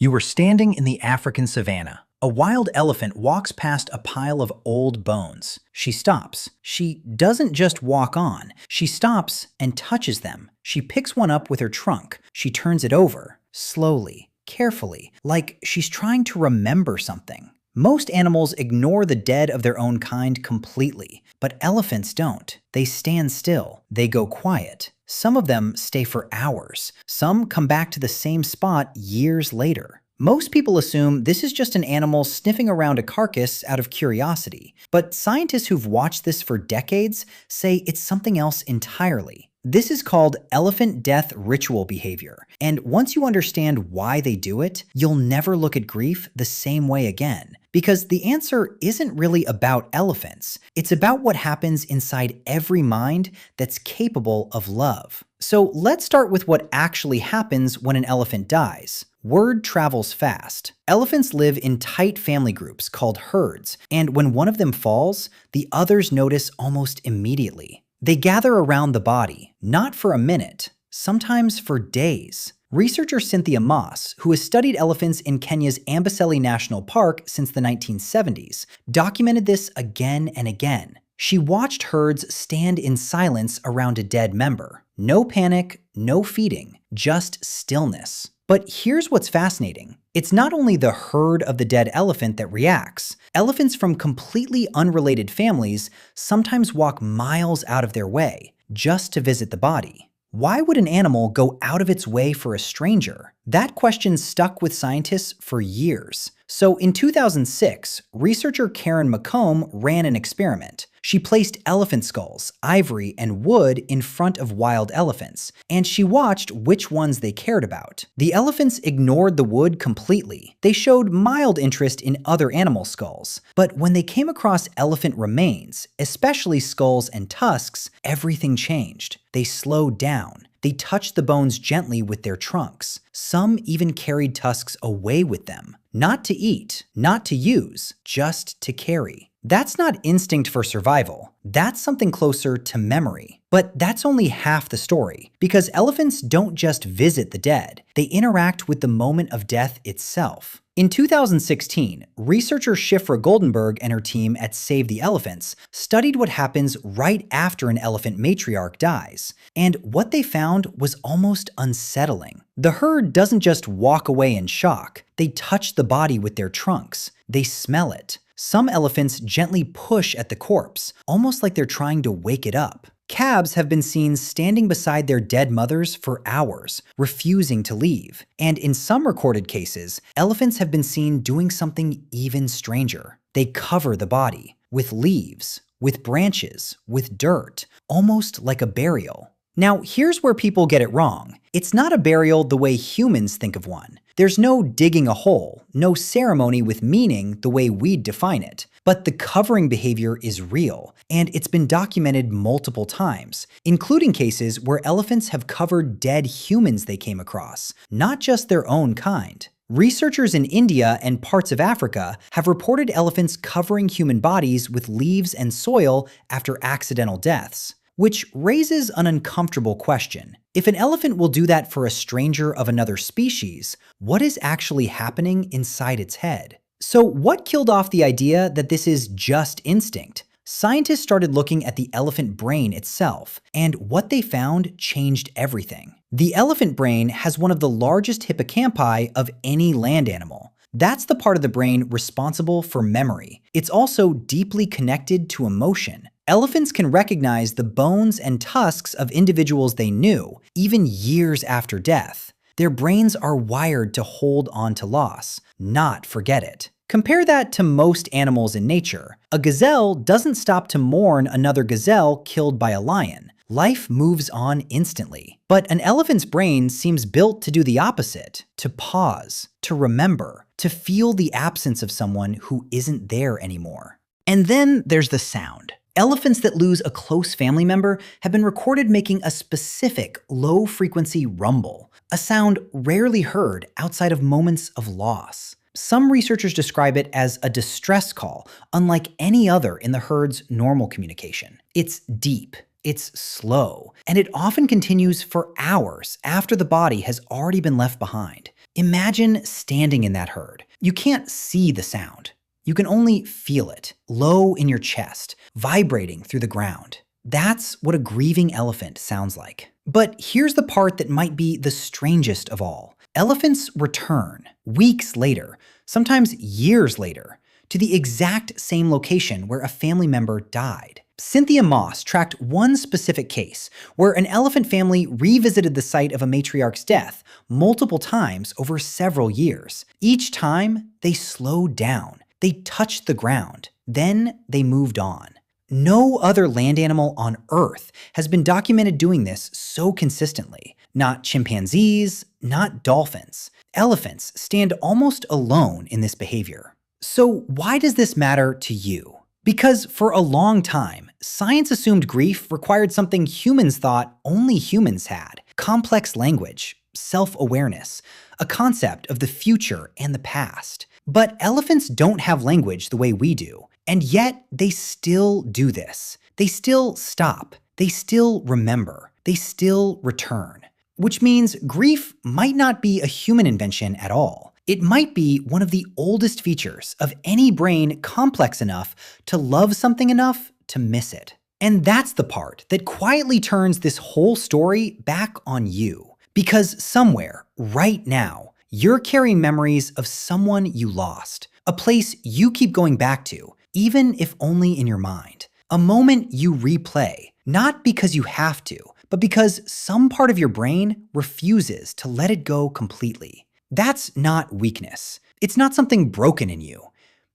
You were standing in the African savanna. A wild elephant walks past a pile of old bones. She stops. She doesn't just walk on. She stops and touches them. She picks one up with her trunk. She turns it over, slowly, carefully, like she's trying to remember something. Most animals ignore the dead of their own kind completely, but elephants don't. They stand still. They go quiet. Some of them stay for hours. Some come back to the same spot years later. Most people assume this is just an animal sniffing around a carcass out of curiosity, but scientists who've watched this for decades say it's something else entirely. This is called elephant death ritual behavior, and once you understand why they do it, you'll never look at grief the same way again. Because the answer isn't really about elephants. It's about what happens inside every mind that's capable of love. So let's start with what actually happens when an elephant dies. Word travels fast. Elephants live in tight family groups called herds, and when one of them falls, the others notice almost immediately. They gather around the body, not for a minute, sometimes for days. Researcher Cynthia Moss, who has studied elephants in Kenya's Amboseli National Park since the 1970s, documented this again and again. She watched herds stand in silence around a dead member. No panic, no feeding, just stillness. But here's what's fascinating. It's not only the herd of the dead elephant that reacts. Elephants from completely unrelated families sometimes walk miles out of their way just to visit the body. Why would an animal go out of its way for a stranger? That question stuck with scientists for years. So in 2006, researcher McComb ran an experiment. She placed elephant skulls, ivory, and wood in front of wild elephants, and she watched which ones they cared about. The elephants ignored the wood completely. They showed mild interest in other animal skulls. But when they came across elephant remains, especially skulls and tusks, everything changed. They slowed down. They touched the bones gently with their trunks. Some even carried tusks away with them. Not to eat, not to use, just to carry. That's not instinct for survival. That's something closer to memory. But that's only half the story, because elephants don't just visit the dead. They interact with the moment of death itself. In 2016, researcher Shifra Goldenberg and her team at Save the Elephants studied what happens right after an elephant matriarch dies, and what they found was almost unsettling. The herd doesn't just walk away in shock. They touch the body with their trunks. They smell it. Some elephants gently push at the corpse, almost like they're trying to wake it up. Calves have been seen standing beside their dead mothers for hours, refusing to leave. And in some recorded cases, elephants have been seen doing something even stranger. They cover the body with leaves, with branches, with dirt, almost like a burial. Now, here's where people get it wrong. It's not a burial the way humans think of one. There's no digging a hole, no ceremony with meaning the way we'd define it. But the covering behavior is real, and it's been documented multiple times, including cases where elephants have covered dead humans they came across, not just their own kind. Researchers in India and parts of Africa have reported elephants covering human bodies with leaves and soil after accidental deaths. Which raises an uncomfortable question. If an elephant will do that for a stranger of another species, what is actually happening inside its head? So what killed off the idea that this is just instinct? Scientists started looking at the elephant brain itself, and what they found changed everything. The elephant brain has one of the largest hippocampi of any land animal. That's the part of the brain responsible for memory. It's also deeply connected to emotion. Elephants can recognize the bones and tusks of individuals they knew, even years after death. Their brains are wired to hold on to loss, not forget it. Compare that to most animals in nature. A gazelle doesn't stop to mourn another gazelle killed by a lion. Life moves on instantly. But an elephant's brain seems built to do the opposite, to pause, to remember, to feel the absence of someone who isn't there anymore. And then there's the sound. Elephants that lose a close family member have been recorded making a specific low-frequency rumble, a sound rarely heard outside of moments of loss. Some researchers describe it as a distress call, unlike any other in the herd's normal communication. It's deep, it's slow, and it often continues for hours after the body has already been left behind. Imagine standing in that herd. You can't see the sound. You can only feel it, low in your chest, vibrating through the ground. That's what a grieving elephant sounds like. But here's the part that might be the strangest of all. Elephants return, weeks later, sometimes years later, to the exact same location where a family member died. Cynthia Moss tracked one specific case where an elephant family revisited the site of a matriarch's death multiple times over several years. Each time, they slowed down, they touched the ground, then they moved on. No other land animal on Earth has been documented doing this so consistently. Not chimpanzees, not dolphins. Elephants stand almost alone in this behavior. So why does this matter to you? Because for a long time, science assumed grief required something humans thought only humans had: complex language, self-awareness, a concept of the future and the past. But elephants don't have language the way we do, and yet they still do this. They still stop, they still remember, they still return. Which means grief might not be a human invention at all. It might be one of the oldest features of any brain complex enough to love something enough to miss it. And that's the part that quietly turns this whole story back on you. Because somewhere, right now, you're carrying memories of someone you lost, a place you keep going back to, even if only in your mind. A moment you replay, not because you have to, but because some part of your brain refuses to let it go completely. That's not weakness. It's not something broken in you.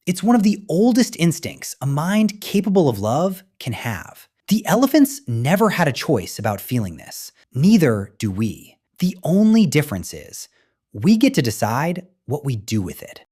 It's one of the oldest instincts a mind capable of love can have. The elephants never had a choice about feeling this. Neither do we. The only difference is we get to decide what we do with it.